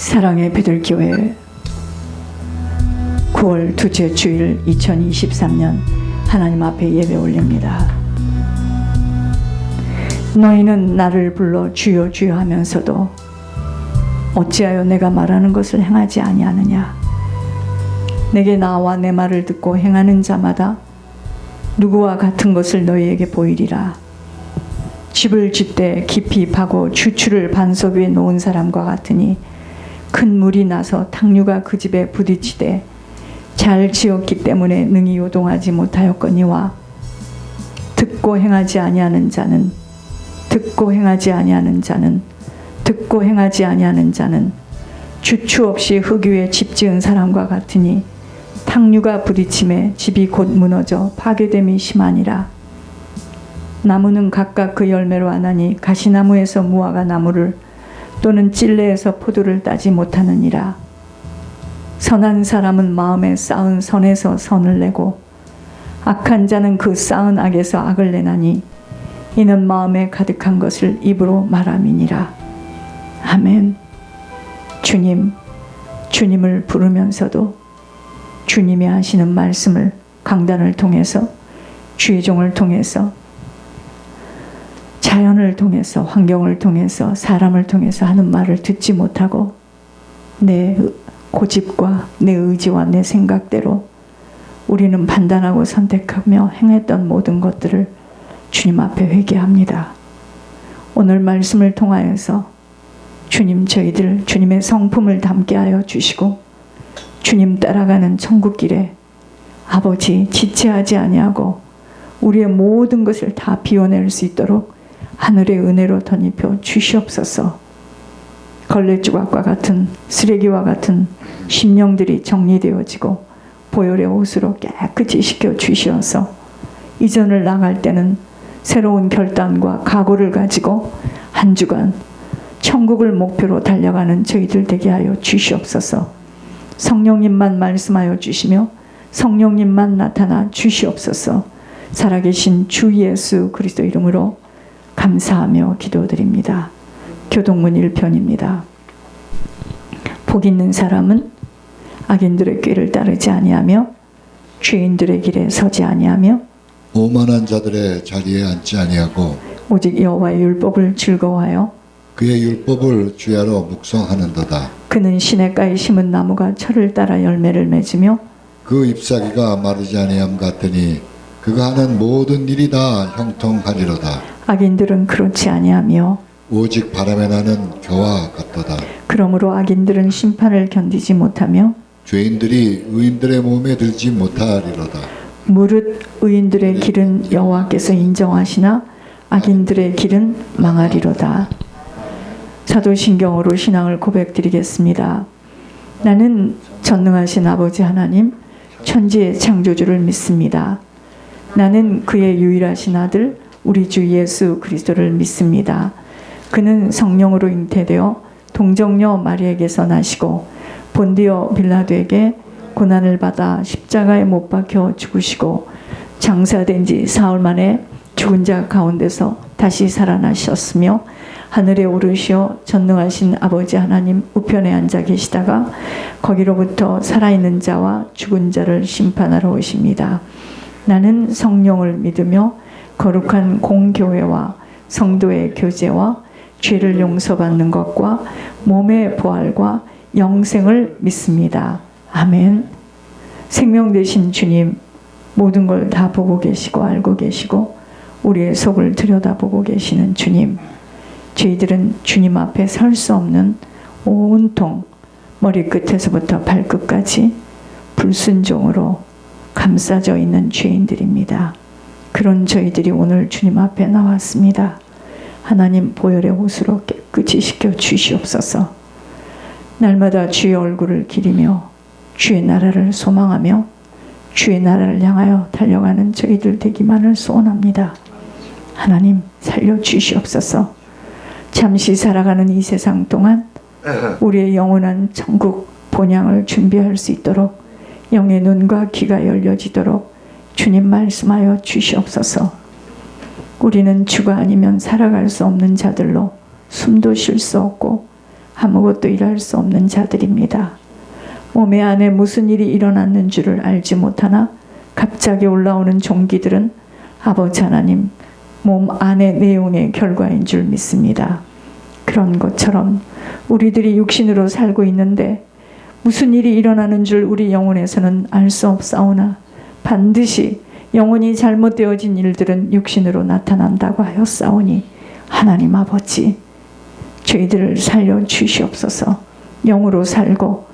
사랑의 베들교회 9월 둘째 주일 2023년 하나님 앞에 예배 올립니다. 너희는 나를 불러 주여 주여 하면서도 어찌하여 내가 말하는 것을 행하지 아니하느냐. 내게 나와 내 말을 듣고 행하는 자마다 누구와 같은 것을 너희에게 보이리라. 집을 짓되 깊이 파고 주추를 반석 위에 놓은 사람과 같으니 큰 물이 나서 탕류가 그 집에 부딪히되 잘 지었기 때문에 능히 요동하지 못하였거니와 듣고 행하지 아니하는 자는 주추 없이 흙 위에 집 지은 사람과 같으니 탕류가 부딪힘에 집이 곧 무너져 파괴됨이 심하니라. 나무는 각각 그 열매로 아나니 가시나무에서 무화과 나무를 또는 찔레에서 포도를 따지 못하느니라. 선한 사람은 마음에 쌓은 선에서 선을 내고 악한 자는 그 쌓은 악에서 악을 내나니 이는 마음에 가득한 것을 입으로 말함이니라. 아멘. 주님을 부르면서도 주님이 하시는 말씀을 강단을 통해서, 주의 종을 통해서, 자연을 통해서, 환경을 통해서, 사람을 통해서 하는 말을 듣지 못하고 내 고집과 내 의지와 내 생각대로 우리는 판단하고 선택하며 행했던 모든 것들을 주님 앞에 회개합니다. 오늘 말씀을 통하여서 주님, 저희들 주님의 성품을 담게 하여 주시고 주님 따라가는 천국길에 아버지 지체하지 아니하고 우리의 모든 것을 다 비워낼 수 있도록 하늘의 은혜로 덧입혀 주시옵소서. 걸레 조각과 같은 쓰레기와 같은 심령들이 정리되어지고 보혈의 옷으로 깨끗이 씻겨 주시어서 이전을 나갈 때는 새로운 결단과 각오를 가지고 한 주간 천국을 목표로 달려가는 저희들 되게 하여 주시옵소서. 성령님만 말씀하여 주시며 성령님만 나타나 주시옵소서. 살아계신 주 예수 그리스도 이름으로 감사하며 기도드립니다. 교동문 1편입니다. 복 있는 사람은 악인들의 꾀를 따르지 아니하며 죄인들의 길에 서지 아니하며 오만한 자들의 자리에 앉지 아니하고 오직 여호와의 율법을 즐거워하여 그의 율법을 주야로 묵상하는도다. 그는 시냇가에 심은 나무가 철을 따라 열매를 맺으며 그 잎사귀가 마르지 아니함 같으니 그가 하는 모든 일이 다 형통하리로다. 악인들은 그렇지 아니하며 오직 바람에 나는 겨와 같도다. 그러므로 악인들은 심판을 견디지 못하며 죄인들이 의인들의 몸에 들지 못하리로다. 무릇 의인들의 길은 여호와께서 인정하시나 악인들의 길은 망하리로다. 사도신경으로 신앙을 고백드리겠습니다. 나는 전능하신 아버지 하나님 천지의 창조주를 믿습니다. 나는 그의 유일하신 아들 우리 주 예수 그리스도를 믿습니다. 그는 성령으로 잉태되어 동정녀 마리에게서 나시고 본디오 빌라도에게 고난을 받아 십자가에 못 박혀 죽으시고 장사된 지 사흘 만에 죽은 자 가운데서 다시 살아나셨으며 하늘에 오르시어 전능하신 아버지 하나님 우편에 앉아 계시다가 거기로부터 살아있는 자와 죽은 자를 심판하러 오십니다. 나는 성령을 믿으며 거룩한 공교회와 성도의 교제와 죄를 용서받는 것과 몸의 부활과 영생을 믿습니다. 아멘. 생명 되신 주님, 모든 걸 다 보고 계시고 알고 계시고 우리의 속을 들여다보고 계시는 주님, 저희들은 주님 앞에 설 수 없는 온통 머리끝에서부터 발끝까지 불순종으로 감싸져 있는 죄인들입니다. 그런 저희들이 오늘 주님 앞에 나왔습니다. 하나님 보혈의 옷으로 깨끗이 씻겨 주시옵소서. 날마다 주의 얼굴을 기리며 주의 나라를 소망하며 주의 나라를 향하여 달려가는 저희들 되기만을 소원합니다. 하나님 살려 주시옵소서. 잠시 살아가는 이 세상 동안 우리의 영원한 천국 본향을 준비할 수 있도록 영의 눈과 귀가 열려지도록 주님 말씀하여 주시옵소서. 우리는 주가 아니면 살아갈 수 없는 자들로 숨도 쉴 수 없고 아무것도 일할 수 없는 자들입니다. 몸의 안에 무슨 일이 일어났는 줄을 알지 못하나 갑자기 올라오는 종기들은 아버지 하나님 몸 안의 내용의 결과인 줄 믿습니다. 그런 것처럼 우리들이 육신으로 살고 있는데 무슨 일이 일어나는 줄 우리 영혼에서는 알 수 없사오나 반드시 영혼이 잘못되어진 일들은 육신으로 나타난다고 하였사오니 하나님 아버지 저희들을 살려 주시옵소서. 영으로 살고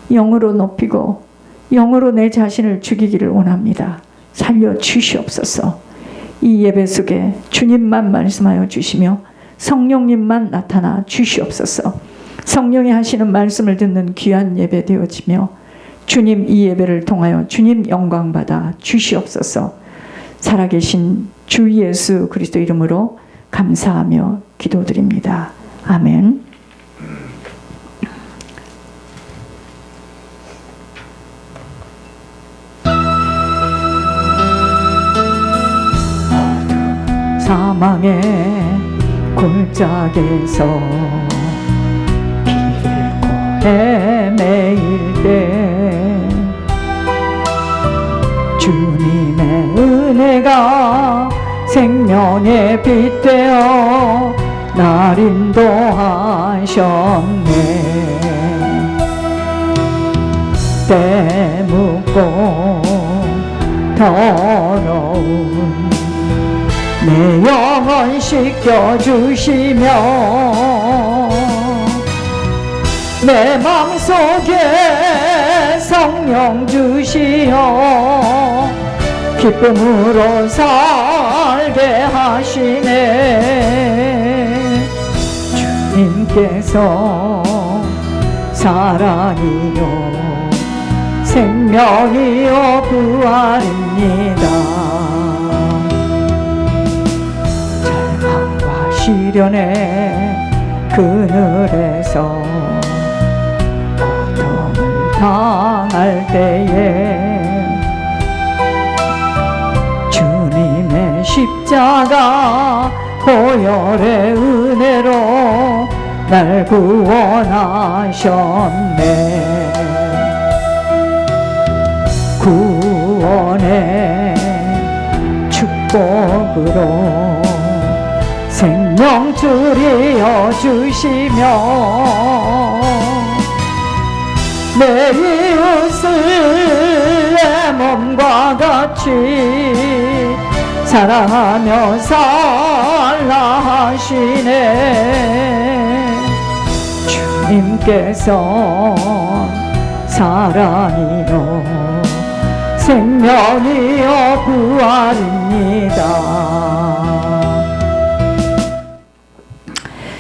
영으로 높이고 영으로 내 자신을 죽이기를 원합니다. 살려 주시옵소서. 이 예배 속에 주님만 말씀하여 주시며 성령님만 나타나 주시옵소서. 성령이 하시는 말씀을 듣는 귀한 예배 되어지며 주님 이 예배를 통하여 주님 영광 받아 주시옵소서. 살아계신 주 예수 그리스도 이름으로 감사하며 기도드립니다. 아멘. 사망의 골짜기에서 헤매일 때 주님의 은혜가 생명의 빛 되어 날 인도하셨네. 때묻고 더러운 내 영혼 씻겨주시며 내 맘속에 성령 주시어 기쁨으로 살게 하시네. 주님께서 사랑이요 생명이요 부활입니다. 절망과 시련의 그늘에서 당할 때에 주님의 십자가 보혈의 은혜로 날 구원하셨네. 구원의 축복으로 생명 줄이어 주시며 내 이웃을 내 몸과 같이 사랑하며 살라 하시네. 주님께서 사랑이요 생명이요 부활입니다.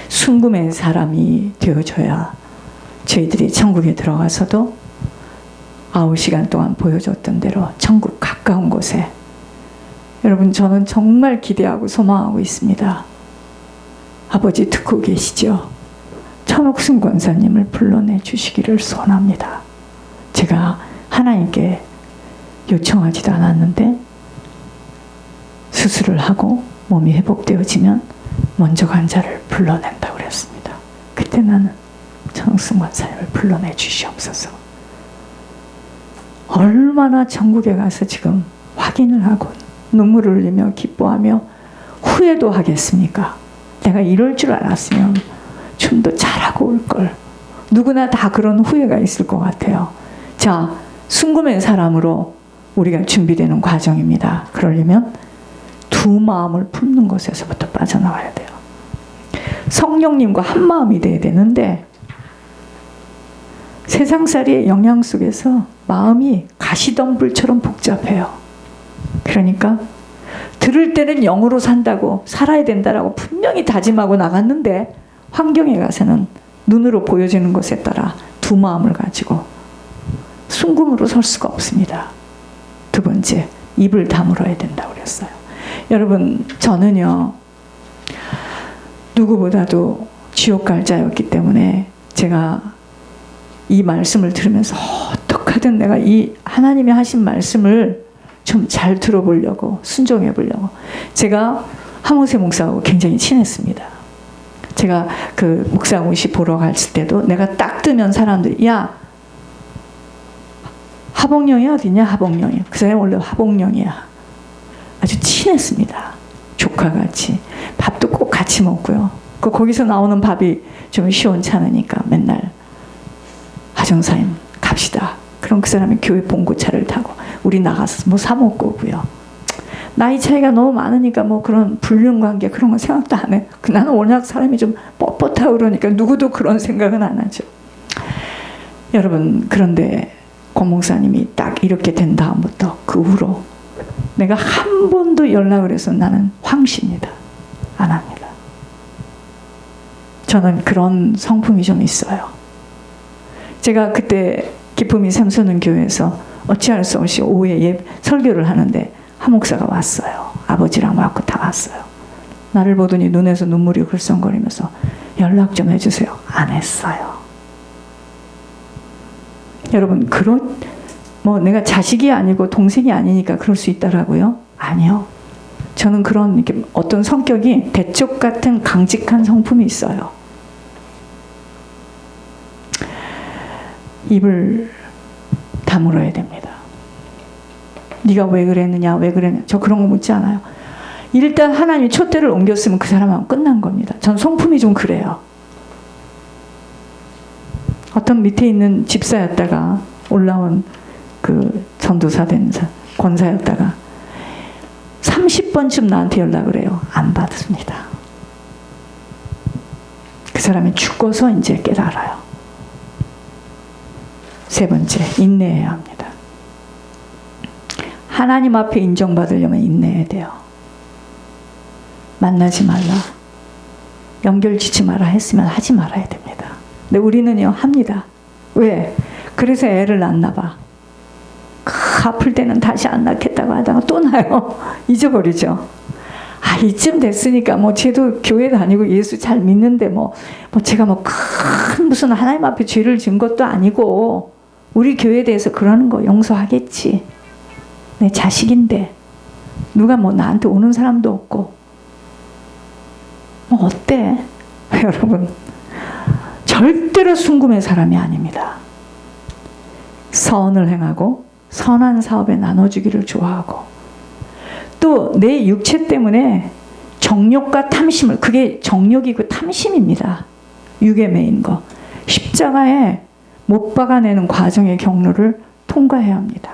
순금의 사람이 되어줘야 저희들이 천국에 들어가서도 9시간 동안 보여줬던 대로 천국 가까운 곳에 여러분 저는 정말 기대하고 소망하고 있습니다. 아버지 듣고 계시죠? 천옥순 권사님을 불러내 주시기를 소원합니다. 제가 하나님께 요청하지도 않았는데 수술을 하고 몸이 회복되어지면 먼저 환자를 불러낸다고 그랬습니다. 그때 나는 천옥순 권사님을 불러내 주시옵소서. 얼마나 천국에 가서 지금 확인을 하고 눈물을 흘리며 기뻐하며 후회도 하겠습니까? 내가 이럴 줄 알았으면 좀 더 잘하고 올걸. 누구나 다 그런 후회가 있을 것 같아요. 자, 순금의 사람으로 우리가 준비되는 과정입니다. 그러려면 두 마음을 품는 것에서부터 빠져나와야 돼요. 성령님과 한 마음이 돼야 되는데 세상살이의 영향 속에서 마음이 가시덤불처럼 복잡해요. 그러니까 들을 때는 영으로 산다고 살아야 된다라고 분명히 다짐하고 나갔는데 환경에 가서는 눈으로 보여지는 것에 따라 두 마음을 가지고 순금으로 설 수가 없습니다. 두 번째, 입을 다물어야 된다고 그랬어요. 여러분, 저는요 누구보다도 지옥 갈 자였기 때문에 제가 이 말씀을 들으면서 어떡하든 내가 이 하나님이 하신 말씀을 좀 잘 들어보려고 순종해 보려고 제가 하모세 목사하고 굉장히 친했습니다. 제가 그 목사고시 보러 갔을 때도 내가 딱 뜨면 사람들이 야 하복령이 어디냐 하복령이 그 사람이 원래 하복령이야. 아주 친했습니다. 조카같이 밥도 꼭 같이 먹고요. 거기서 나오는 밥이 좀 시원찮으니까 맨날 하정사님 갑시다. 그럼 그 사람이 교회 봉고차를 타고 우리 나가서 뭐 사 먹고 오고요. 나이 차이가 너무 많으니까 뭐 그런 불륜관계 그런 거 생각도 안 해. 나는 워낙 사람이 좀 뻣뻣하고 그러니까 누구도 그런 생각은 안 하죠. 여러분 그런데 고 목사님이 딱 이렇게 된 다음부터 그 후로 내가 한 번도 연락을 해서 나는 황씨입니다. 안 합니다. 저는 그런 성품이 좀 있어요. 제가 그때 기쁨이 샘소는 교회에서 어찌할 수 없이 오후에 설교를 하는데 한 목사가 왔어요. 아버지랑 왔고 다 왔어요. 나를 보더니 눈에서 눈물이 글썽거리면서 연락 좀 해주세요. 안 했어요. 여러분 뭐 내가 자식이 아니고 동생이 아니니까 그럴 수 있다라고요? 아니요. 저는 그런 이렇게 어떤 성격이 대쪽 같은 강직한 성품이 있어요. 입을 다물어야 됩니다. 네가 왜 그랬느냐 왜 그랬느냐 저 그런 거 묻지 않아요. 일단 하나님이 촛대를 옮겼으면 그 사람하고 끝난 겁니다. 전 성품이 좀 그래요. 어떤 밑에 있는 집사였다가 올라온 그 전도사 된 권사였다가 30번쯤 나한테 연락을 해요. 안 받습니다. 그 사람이 죽어서 이제 깨달아요. 세 번째, 인내해야 합니다. 하나님 앞에 인정받으려면 인내해야 돼요. 만나지 말라. 연결 짓지 마라 했으면 하지 말아야 됩니다. 근데 우리는요, 합니다. 왜? 그래서 애를 낳나 봐. 아플 때는 다시 안 낳겠다고 하다가 또 나요. 잊어버리죠. 아, 이쯤 됐으니까 뭐 쟤도 교회 다니고 예수 잘 믿는데 뭐 제가 뭐 큰 무슨 하나님 앞에 죄를 지은 것도 아니고 우리 교회에 대해서 그러는 거 용서하겠지. 내 자식인데 누가 뭐 나한테 오는 사람도 없고 뭐 어때? 여러분 절대로 순금의 사람이 아닙니다. 선을 행하고 선한 사업에 나눠주기를 좋아하고 또 내 육체 때문에 정욕과 탐심을 그게 정욕이고 탐심입니다. 육에 매인 거 십자가에 못 박아내는 과정의 경로를 통과해야 합니다.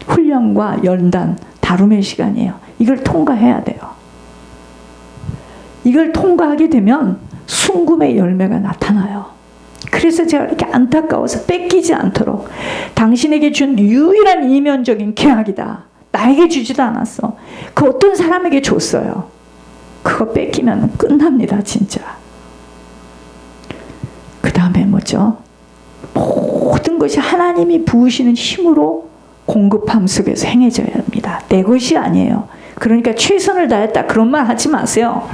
훈련과 연단 다룸의 시간이에요. 이걸 통과해야 돼요. 이걸 통과하게 되면 순금의 열매가 나타나요. 그래서 제가 이렇게 안타까워서 뺏기지 않도록 당신에게 준 유일한 이면적인 계약이다. 나에게 주지도 않았어. 그 어떤 사람에게 줬어요. 그거 뺏기면 끝납니다. 진짜. 그 다음에 뭐죠? 모든 것이 하나님이 부으시는 힘으로 공급함 속에서 행해져야 합니다. 내 것이 아니에요. 그러니까 최선을 다했다. 그런 말 하지 마세요.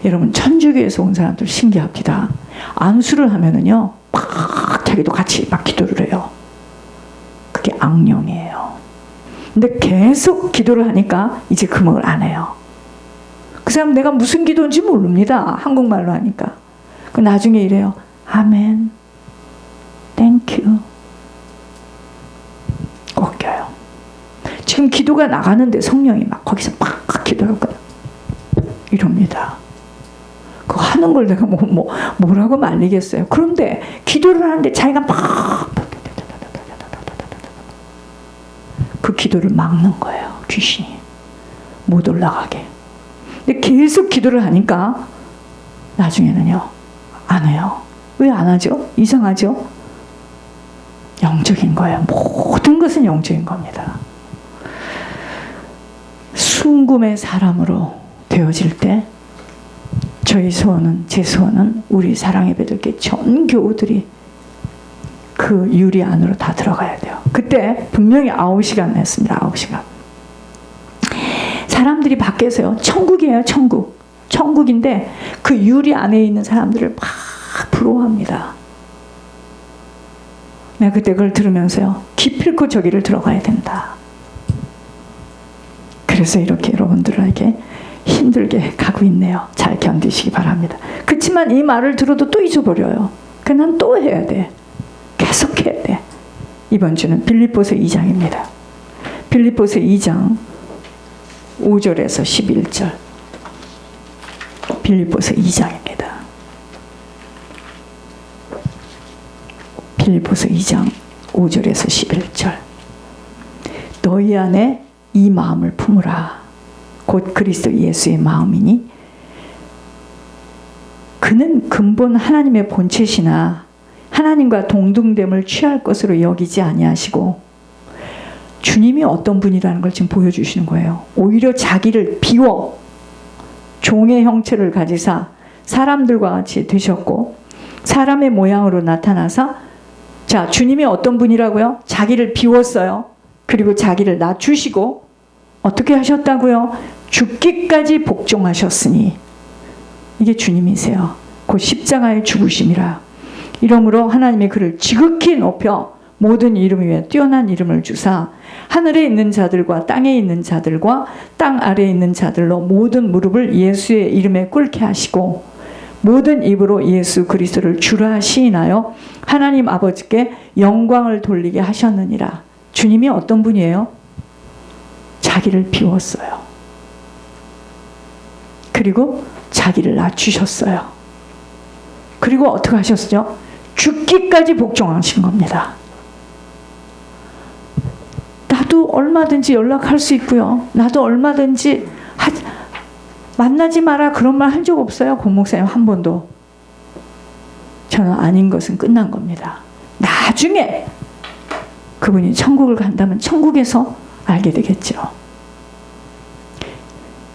여러분 천주교에서 온 사람들 신기합니다. 안수를 하면은요 막 자기도 같이 막 기도를 해요. 그게 악령이에요. 근데 계속 기도를 하니까 이제 그 먹을 안 해요. 그 사람 내가 무슨 기도인지 모릅니다. 한국말로 하니까. 그 나중에 이래요. 아멘, 땡큐. 꼭 껴요. 지금 기도가 나가는데 성령이 막 거기서 막 기도하고 이럽니다. 그거 하는 걸 내가 뭐라고 말리겠어요. 그런데 기도를 하는데 자기가 막 그 기도를 막는 거예요. 귀신이 못 올라가게. 근데 계속 기도를 하니까 나중에는요 안 해요. 왜 안 하죠? 이상하죠? 영적인 거예요. 모든 것은 영적인 겁니다. 순금의 사람으로 되어질 때 저희 소원은, 제 소원은 우리 사랑의 배들께 전 교우들이 그 유리 안으로 다 들어가야 돼요. 그때 분명히 9시간 했습니다. 9시간. 사람들이 밖에서요. 천국이에요. 천국. 천국인데 그 유리 안에 있는 사람들을 막 부러워합니다. 내가 그때 그걸 들으면서요. 기필코 저기를 들어가야 된다. 그래서 이렇게 여러분들에게 힘들게 가고 있네요. 잘 견디시기 바랍니다. 그렇지만 이 말을 들어도 또 잊어버려요. 그냥 난 또 해야 돼. 계속 해야 돼. 이번 주는 빌립보서 2장입니다. 빌립보서 2장 5절에서 11절. 빌립보서 2장입니다. 빌립보서 2장 5절에서 11절. 너희 안에 이 마음을 품으라. 곧 그리스도 예수의 마음이니 그는 근본 하나님의 본체시나 하나님과 동등됨을 취할 것으로 여기지 아니하시고, 주님이 어떤 분이라는 걸 지금 보여주시는 거예요. 오히려 자기를 비워 종의 형체를 가지사 사람들과 같이 되셨고 사람의 모양으로 나타나사, 자, 주님이 어떤 분이라고요? 자기를 비웠어요. 그리고 자기를 낮추시고 어떻게 하셨다고요? 죽기까지 복종하셨으니, 이게 주님이세요. 곧 십자가의 죽으심이라. 이러므로 하나님이 그를 지극히 높여 모든 이름 위에 뛰어난 이름을 주사 하늘에 있는 자들과 땅에 있는 자들과 땅 아래에 있는 자들로 모든 무릎을 예수의 이름에 꿇게 하시고 모든 입으로 예수 그리스도를 주라 시인하여 하나님 아버지께 영광을 돌리게 하셨느니라. 주님이 어떤 분이에요? 자기를 비웠어요. 그리고 자기를 낮추셨어요. 그리고 어떻게 하셨죠? 죽기까지 복종하신 겁니다. 나도 얼마든지 연락할 수 있고요. 나도 얼마든지 만나지 마라 그런 말 한 적 없어요. 고 목사님 한 번도. 저는 아닌 것은 끝난 겁니다. 나중에 그분이 천국을 간다면 천국에서 알게 되겠죠.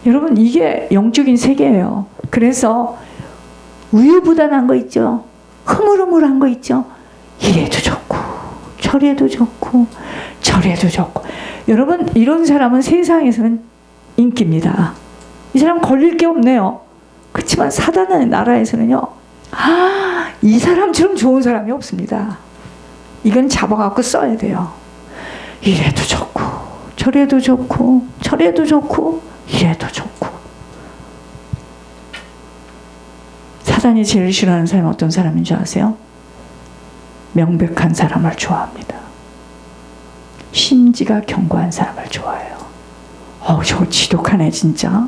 여러분, 이게 영적인 세계예요. 그래서 우유부단한 거 있죠. 흐물흐물한 거 있죠. 이래도 좋고 저래도 좋고 저래도 좋고. 여러분, 이런 사람은 세상에서는 인기입니다. 이 사람 걸릴 게 없네요. 그렇지만 사단의 나라에서는요, 이 사람처럼 좋은 사람이 없습니다. 이건 잡아갖고 써야 돼요. 이래도 좋고 저래도 좋고 저래도 좋고 이래도 좋고. 사단이 제일 싫어하는 사람이 어떤 사람인 줄 아세요? 명백한 사람을 좋아합니다. 심지가 견고한 사람을 좋아해요. 저 지독하네 진짜.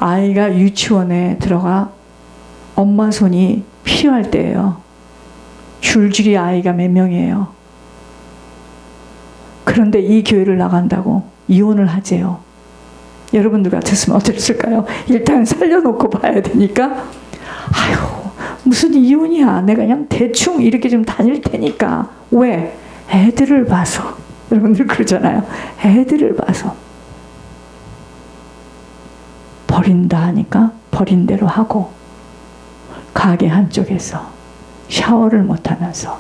아이가 유치원에 들어가 엄마 손이 필요할 때예요. 줄줄이 아이가 몇 명이에요. 그런데 이 교회를 나간다고 이혼을 하재요. 여러분들 같았으면 어땠을까요? 일단 살려놓고 봐야 되니까, 아유 무슨 이혼이야, 내가 그냥 대충 이렇게 좀 다닐 테니까. 왜? 애들을 봐서. 여러분들 그러잖아요. 애들을 봐서. 버린다 하니까 버린 대로 하고, 가게 한쪽에서 샤워를 못하면서.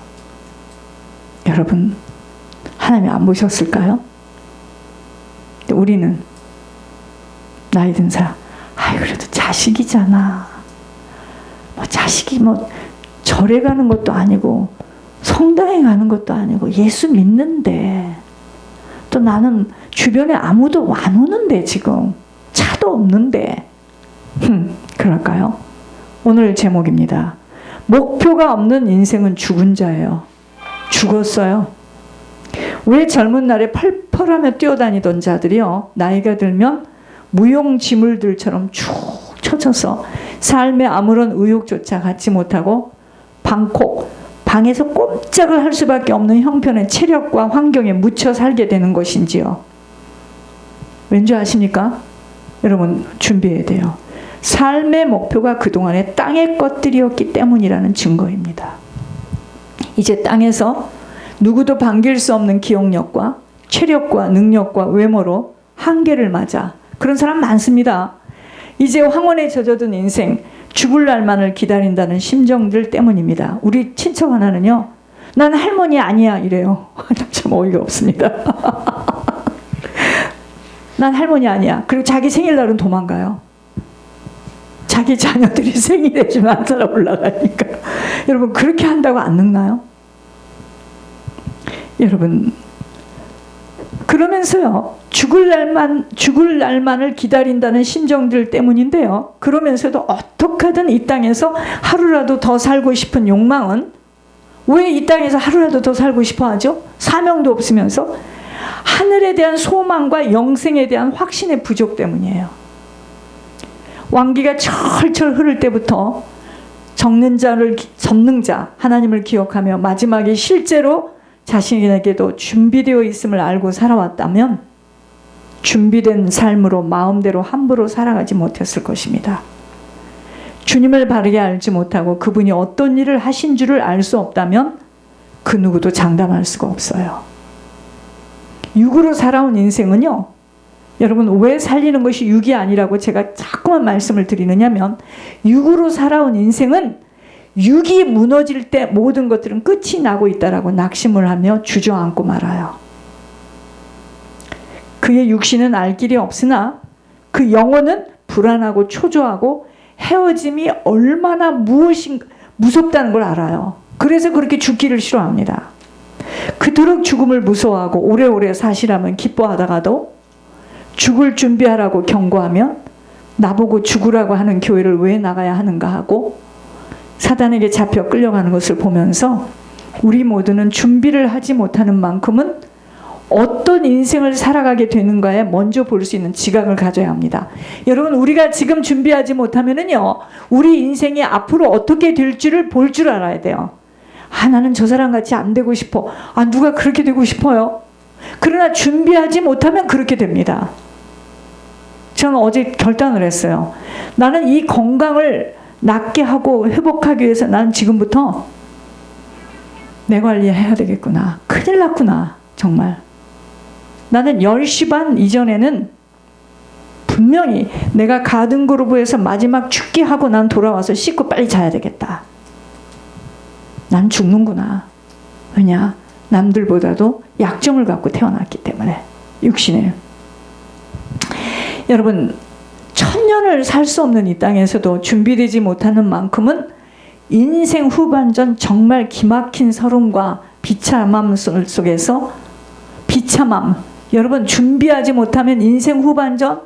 여러분, 하나님 안 보셨을까요? 우리는 나이 든 사람, 그래도 자식이잖아. 자식이 절에 가는 것도 아니고 성당에 가는 것도 아니고 예수 믿는데, 또 나는 주변에 아무도 안 오는데, 지금 차도 없는데. 그럴까요? 오늘 제목입니다. 목표가 없는 인생은 죽은 자예요. 죽었어요. 왜 젊은 날에 펄펄하며 뛰어다니던 자들이요, 나이가 들면 무용지물들처럼 축 처져서 삶에 아무런 의욕조차 갖지 못하고 방에서 꼼짝을 할 수밖에 없는 형편의 체력과 환경에 묻혀 살게 되는 것인지요. 왠지 아십니까? 여러분, 준비해야 돼요. 삶의 목표가 그동안의 땅의 것들이었기 때문이라는 증거입니다. 이제 땅에서 누구도 반길 수 없는 기억력과 체력과 능력과 외모로 한계를 맞아. 그런 사람 많습니다. 이제 황혼에 젖어든 인생, 죽을 날만을 기다린다는 심정들 때문입니다. 우리 친척 하나는요, 난 할머니 아니야 이래요. 참 어이가 없습니다. 난 할머니 아니야. 그리고 자기 생일날은 도망가요. 자기 자녀들이 생일에 좀 안 살아 올라가니까. 여러분, 그렇게 한다고 안 늙나요? 여러분, 그러면서요, 죽을 날만을 기다린다는 심정들 때문인데요. 그러면서도 어떻게든 이 땅에서 하루라도 더 살고 싶은 욕망은, 왜 이 땅에서 하루라도 더 살고 싶어 하죠? 사명도 없으면서 하늘에 대한 소망과 영생에 대한 확신의 부족 때문이에요. 왕기가 철철 흐를 때부터 전능자 하나님을 기억하며 마지막에 실제로 자신에게도 준비되어 있음을 알고 살아왔다면 준비된 삶으로 마음대로 함부로 살아가지 못했을 것입니다. 주님을 바르게 알지 못하고 그분이 어떤 일을 하신 줄을 알 수 없다면 그 누구도 장담할 수가 없어요. 육으로 살아온 인생은요, 여러분 왜 살리는 것이 육이 아니라고 제가 자꾸만 말씀을 드리느냐면, 육으로 살아온 인생은 육이 무너질 때 모든 것들은 끝이 나고 있다라고 낙심을 하며 주저앉고 말아요. 그의 육신은 알 길이 없으나 그 영혼은 불안하고 초조하고 헤어짐이 얼마나 무섭다는 걸 알아요. 그래서 그렇게 죽기를 싫어합니다. 그토록 죽음을 무서워하고 오래오래 사시라면 기뻐하다가도 죽을 준비하라고 경고하면 나보고 죽으라고 하는 교회를 왜 나가야 하는가 하고 사단에게 잡혀 끌려가는 것을 보면서 우리 모두는 준비를 하지 못하는 만큼은 어떤 인생을 살아가게 되는가에 먼저 볼 수 있는 지각을 가져야 합니다. 여러분, 우리가 지금 준비하지 못하면은요, 우리 인생이 앞으로 어떻게 될 줄을 볼 줄 알아야 돼요. 나는 저 사람 같이 안 되고 싶어. 누가 그렇게 되고 싶어요? 그러나 준비하지 못하면 그렇게 됩니다. 저는 어제 결단을 했어요. 나는 이 건강을 낫게 하고 회복하기 위해서 나는 지금부터 내 관리해야 되겠구나. 큰일 났구나. 정말. 나는 10시 반 이전에는 분명히 내가 가든그루브에서 마지막 축기하고 난 돌아와서 씻고 빨리 자야 되겠다. 난 죽는구나. 왜냐? 남들보다도 약점을 갖고 태어났기 때문에. 육신에. 여러분, 1000년을 살 수 없는 이 땅에서도 준비되지 못하는 만큼은 인생 후반전 정말 기막힌 서름과 비참함 속에서 여러분, 준비하지 못하면 인생 후반전